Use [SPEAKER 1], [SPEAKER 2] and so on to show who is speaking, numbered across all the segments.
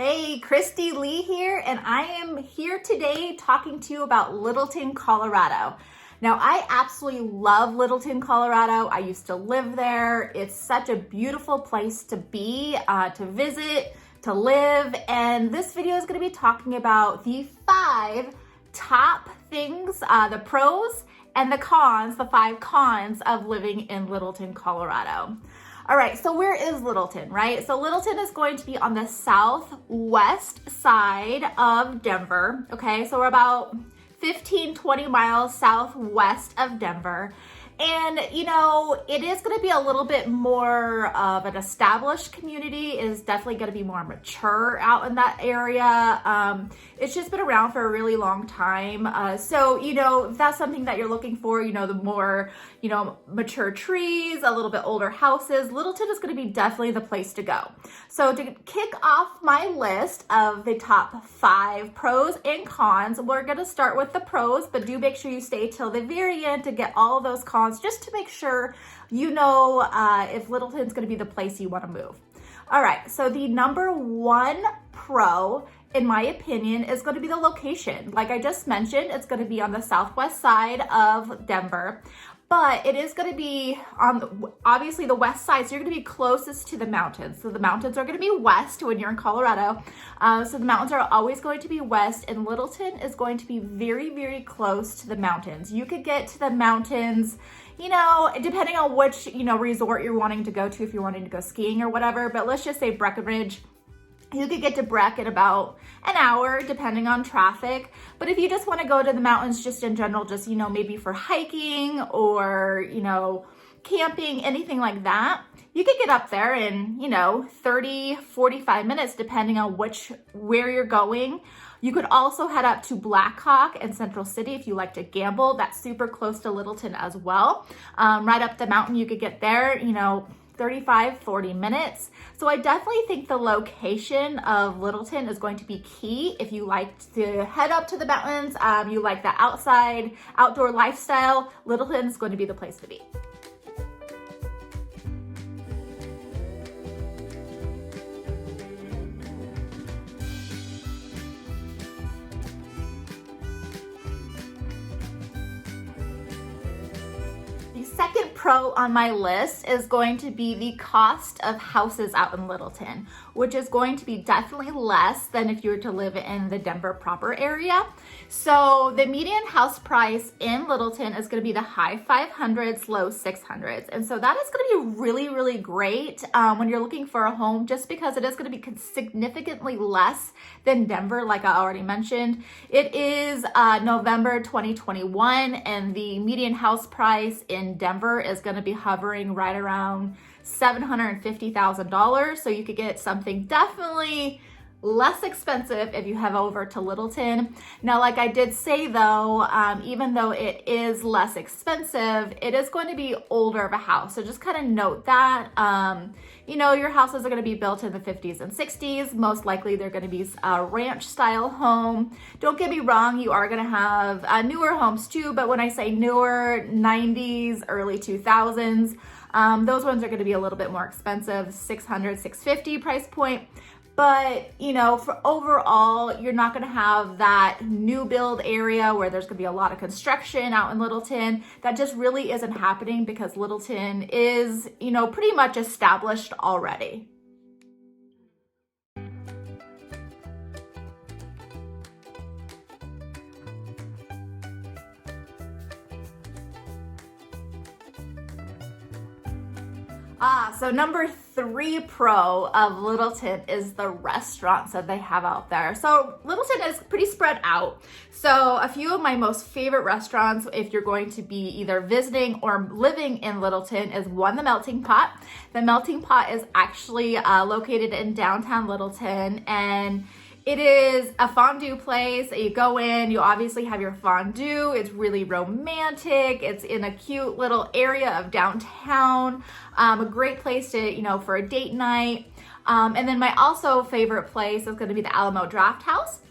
[SPEAKER 1] Hey, Christy Lee here, and I am here today talking to you about Littleton, Colorado. Now, I absolutely love Littleton, Colorado. I used to live there. It's such a beautiful place to be, to visit, to live, and this video is going to be talking about the 5 top things, the pros and the cons, the 5 cons of living in Littleton, Colorado. All right, so where is Littleton, right? So Littleton is going to be on the southwest side of Denver, okay? So we're about 15, 20 miles southwest of Denver. And, you know, it is going to be a little bit more of an established community. It is definitely going to be more mature out in that area. It's just been around for a really long time. So, you know, if that's something that you're looking for, you know, the more, you know, mature trees, a little bit older houses, Littleton is going to be definitely the place to go. So to kick off my list of the top 5 pros and cons, we're going to start with the pros, but do make sure you stay till the very end to get all of those cons, just to make sure you know if Littleton's going to be the place you want to move. All right, so the number 1 pro, in my opinion, is going to be the location. Like I just mentioned, it's going to be on the southwest side of Denver, but it is going to be on obviously the west side, so you're going to be closest to the mountains. So the mountains are going to be west when you're in Colorado. So the mountains are always going to be west, and Littleton is going to be very, very close to the mountains. You could get to the mountains, you know, depending on which, you know, resort you're wanting to go to, if you're wanting to go skiing or whatever, but let's just say Breckenridge. You could get to Breck in about an hour, depending on traffic. But if you just want to go to the mountains just in general, just, you know, maybe for hiking or, you know, camping, anything like that, you could get up there in, you know, 30, 45 minutes, depending on where you're going. You could also head up to Blackhawk and Central City if you like to gamble. That's super close to Littleton as well. Right up the mountain, you could get there, you know, 35, 40 minutes. So I definitely think the location of Littleton is going to be key if you like to head up to the mountains, you like the outdoor lifestyle, Littleton is going to be the place to be. The second pro on my list is going to be the cost of houses out in Littleton, which is going to be definitely less than if you were to live in the Denver proper area. So the median house price in Littleton is going to be the high 500s, low 600s. And so that is going to be really, really great when you're looking for a home, just because it is going to be significantly less than Denver, like I already mentioned. It is November 2021, and the median house price in Denver is going to be hovering right around $750,000. So you could get something definitely less expensive if you head over to Littleton. Now, like I did say though, even though it is less expensive, it is going to be older of a house. So just kind of note that. You know, your houses are going to be built in the 50s and 60s. Most likely they're going to be a ranch style home. Don't get me wrong, you are going to have newer homes too, but when I say newer, 90s, early 2000s, those ones are going to be a little bit more expensive, $600, $650 price point. But, you know, for overall, you're not going to have that new build area where there's going to be a lot of construction out in Littleton. That just really isn't happening because Littleton is, you know, pretty much established already. So number 3 pro of Littleton is the restaurants that they have out there. So Littleton is pretty spread out. So a few of my most favorite restaurants, if you're going to be either visiting or living in Littleton, is one, the Melting Pot. The Melting Pot is actually located in downtown Littleton, and it is a fondue place. You go in, you obviously have your fondue. It's really romantic. It's in a cute little area of downtown. A great place to, you know, for a date night. And then my also favorite place is going to be the Alamo Draft House.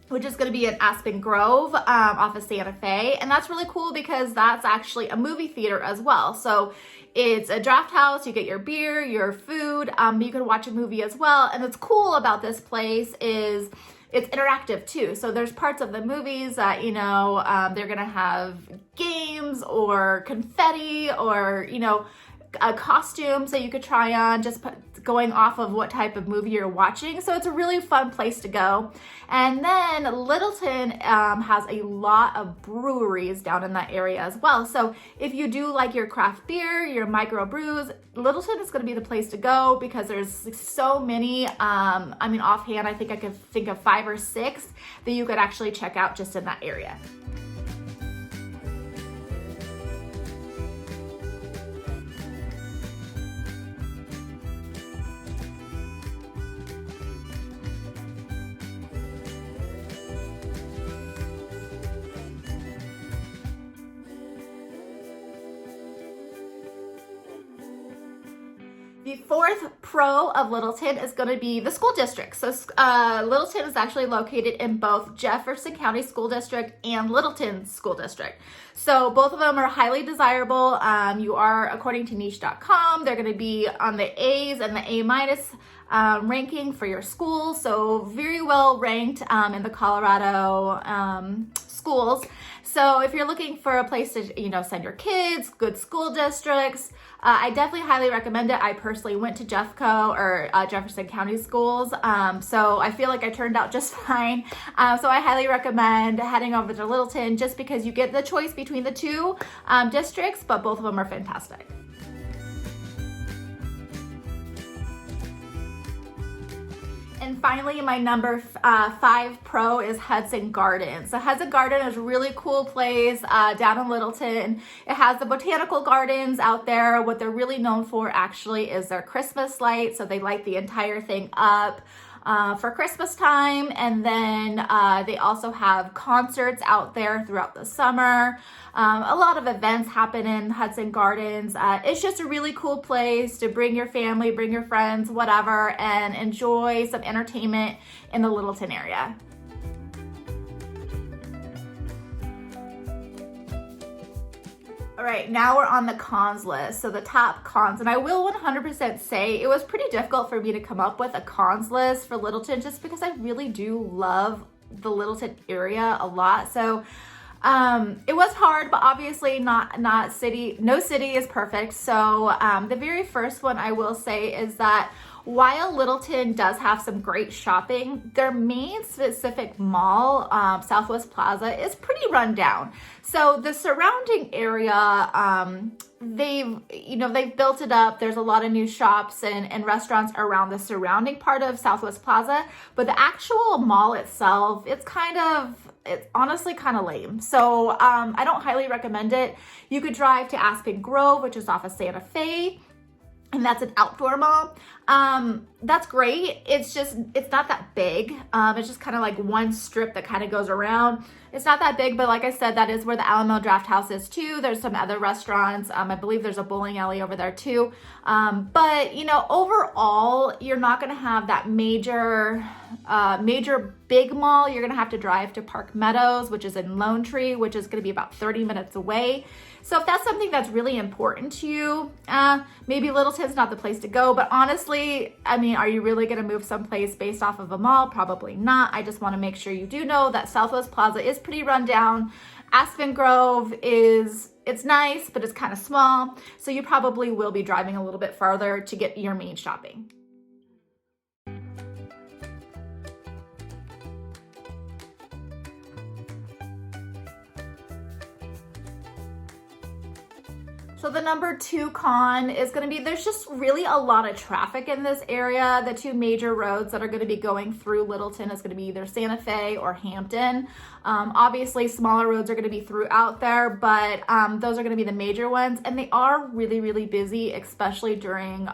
[SPEAKER 1] which is going to be in Aspen Grove off of Santa Fe. And that's really cool because that's actually a movie theater as well. So it's a draft house, you get your beer, your food, you can watch a movie as well. And what's cool about this place is it's interactive too. So there's parts of the movies that, you know, they're gonna have games or confetti or, you know, costumes that you could try on, just going off of what type of movie you're watching. So it's a really fun place to go. And then Littleton has a lot of breweries down in that area as well. So if you do like your craft beer, your micro brews, Littleton is going to be the place to go because there's so many. I mean, offhand, I think I could think of 5 or 6 that you could actually check out just in that area. The fourth pro of Littleton is going to be the school district. So Littleton is actually located in both Jefferson County School District and Littleton School District. So both of them are highly desirable. You are, according to niche.com, they're going to be on the A's and the A- ranking for your school. So very well ranked in the Colorado schools. So if you're looking for a place to, you know, send your kids, good school districts, I definitely highly recommend it. I personally went to Jeffco or Jefferson County schools, so I feel like I turned out just fine. So I highly recommend heading over to Littleton just because you get the choice between the two districts, but both of them are fantastic. And finally, my number 5 pro is Hudson Garden. So Hudson Garden is a really cool place down in Littleton. It has the botanical gardens out there. What they're really known for actually is their Christmas lights. So they light the entire thing up for Christmas time. And then they also have concerts out there throughout the summer. A lot of events happen in Hudson Gardens. It's just a really cool place to bring your family, bring your friends, whatever, and enjoy some entertainment in the Littleton area. All right, now we're on the cons list. So the top cons, and I will 100% say it was pretty difficult for me to come up with a cons list for Littleton just because I really do love the Littleton area a lot. So it was hard, but obviously no city is perfect. So the very first one I will say is that while Littleton does have some great shopping, their main specific mall, Southwest Plaza, is pretty run down. So the surrounding area, they've built it up. There's a lot of new shops and restaurants around the surrounding part of Southwest Plaza, but the actual mall itself, it's honestly kind of lame. So I don't highly recommend it. You could drive to Aspen Grove, which is off of Santa Fe, and that's an outdoor mall. That's great. It's not that big. It's just kind of like one strip that kind of goes around. It's not that big, but like I said, that is where the Alamo Draft House is too. There's some other restaurants. I believe there's a bowling alley over there too. But overall, you're not going to have that major big mall. You're going to have to drive to Park Meadows, which is in Lone Tree, which is going to be about 30 minutes away. So if that's something that's really important to you, maybe Littleton's not the place to go. But honestly, are you really going to move someplace based off of a mall? Probably not. I just want to make sure you do know that Southwest Plaza is pretty run down. Aspen Grove it's nice, but it's kind of small. So you probably will be driving a little bit farther to get your main shopping. So the number 2 con is going to be there's just really a lot of traffic in this area. The 2 major roads that are going to be going through Littleton is going to be either Santa Fe or Hampton. Obviously, smaller roads are going to be throughout there, but those are going to be the major ones. And they are really, really busy, especially during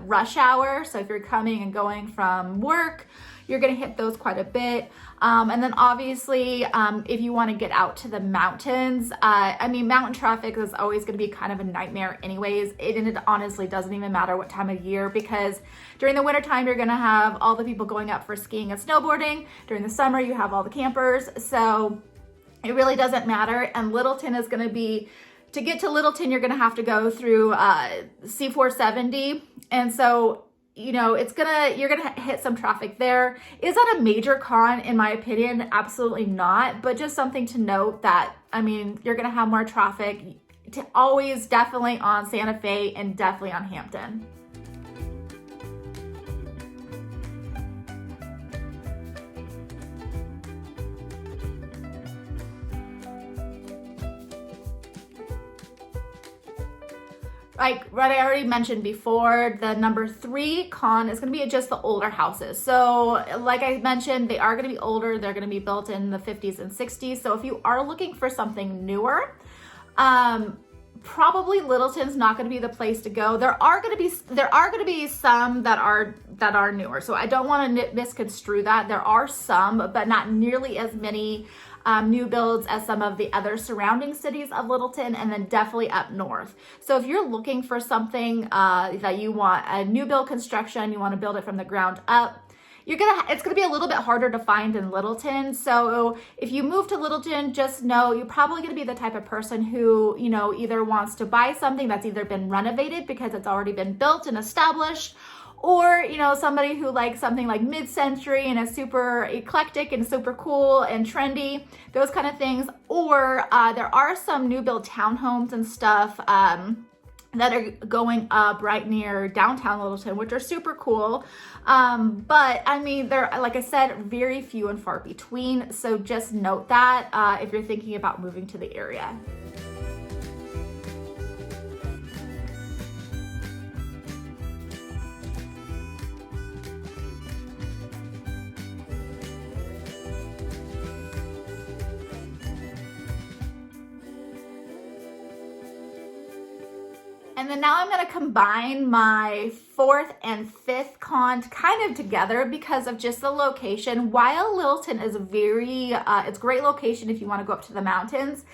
[SPEAKER 1] rush hour. So if you're coming and going from work, you're gonna hit those quite a bit. And then obviously, if you wanna get out to the mountains, I mean, mountain traffic is always gonna be kind of a nightmare anyways. And it honestly doesn't even matter what time of year, because during the wintertime, you're gonna have all the people going up for skiing and snowboarding. During the summer, you have all the campers. So it really doesn't matter. And Littleton is gonna be, to get to Littleton, you're gonna have to go through C470. And so, you know, you're gonna hit some traffic there. Is that a major con in my opinion? Absolutely not, but just something to note that, I mean, you're gonna have more traffic, always definitely on Santa Fe and definitely on Hampton. Like what I already mentioned before, the number 3 con is going to be just the older houses. So like I mentioned, they are going to be older. They're going to be built in the 50s and 60s. So if you are looking for something newer, probably Littleton's not going to be the place to go. There are going to be some that are newer. So I don't want to misconstrue that. There are some, but not nearly as many new builds as some of the other surrounding cities of Littleton, and then definitely up north. So if you're looking for something that you want a new build construction, you want to build it from the ground up, it's gonna be a little bit harder to find in Littleton. So if you move to Littleton, just know you're probably gonna be the type of person who, you know, either wants to buy something that's either been renovated because it's already been built and established, or, you know, somebody who likes something like mid-century and is super eclectic and super cool and trendy, those kind of things. Or there are some new build townhomes and stuff that are going up right near downtown Littleton, which are super cool. But I mean, they're, like I said, very few and far between. So just note that if you're thinking about moving to the area. And then now I'm going to combine my 4th and 5th con kind of together because of just the location. While Littleton is it's a great location if you want to go up to the mountains,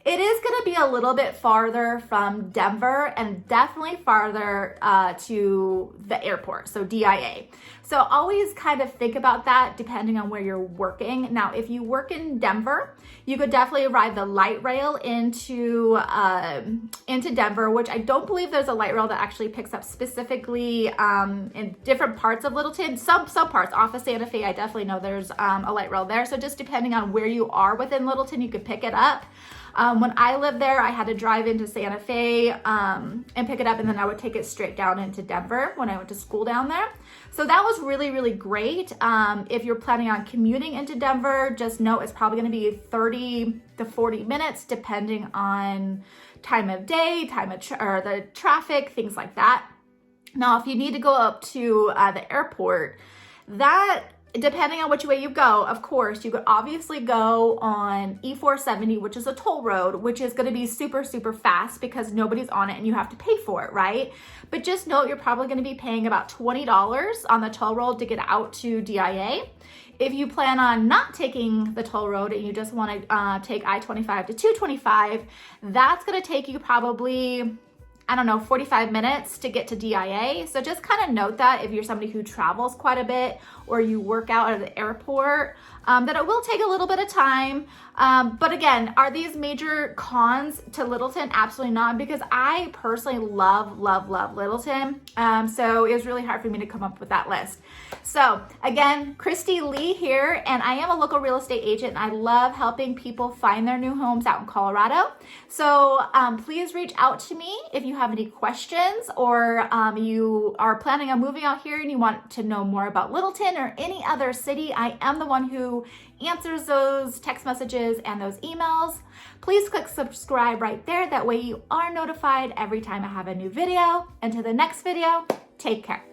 [SPEAKER 1] it is going to be a little bit farther from Denver and definitely farther to the airport, so DIA. So denver kind of think about that depending on where you're working. Now, if you work in Denver, you could definitely ride the light rail into Denver, which I don't believe there's a light rail that actually picks up specifically in different parts of Littleton. Some parts off of Santa Fe, I definitely know there's a light rail there. So just depending on where you are within Littleton, you could pick it up. When I lived there, I had to drive into Santa Fe and pick it up, and then I would take it straight down into Denver when I went to school down there. So that was really, really great. If you're planning on commuting into Denver, just know it's probably going to be 30 to 40 minutes, depending on time of day, or the traffic, things like that. Now, if you need to go up to the airport, depending on which way you go, of course, you could obviously go on E470, which is a toll road, which is going to be super, super fast because nobody's on it and you have to pay for it, right? But just note you're probably going to be paying about $20 on the toll road to get out to DIA. If you plan on not taking the toll road and you just want to take I-25 to 225, that's going to take you probably, I don't know, 45 minutes to get to DIA. So just kind of note that if you're somebody who travels quite a bit or you work out at the airport, that it will take a little bit of time. But again, are these major cons to Littleton? Absolutely not, because I personally love Littleton. So it was really hard for me to come up with that list. So again, Christy Lee here, and I am a local real estate agent, and I love helping people find their new homes out in Colorado. So please reach out to me if you have any questions, or you are planning on moving out here and you want to know more about Littleton or any other city. I am the one who answers those text messages and those emails. Please click subscribe right there. That way you are notified every time I have a new video. Until the next video, take care.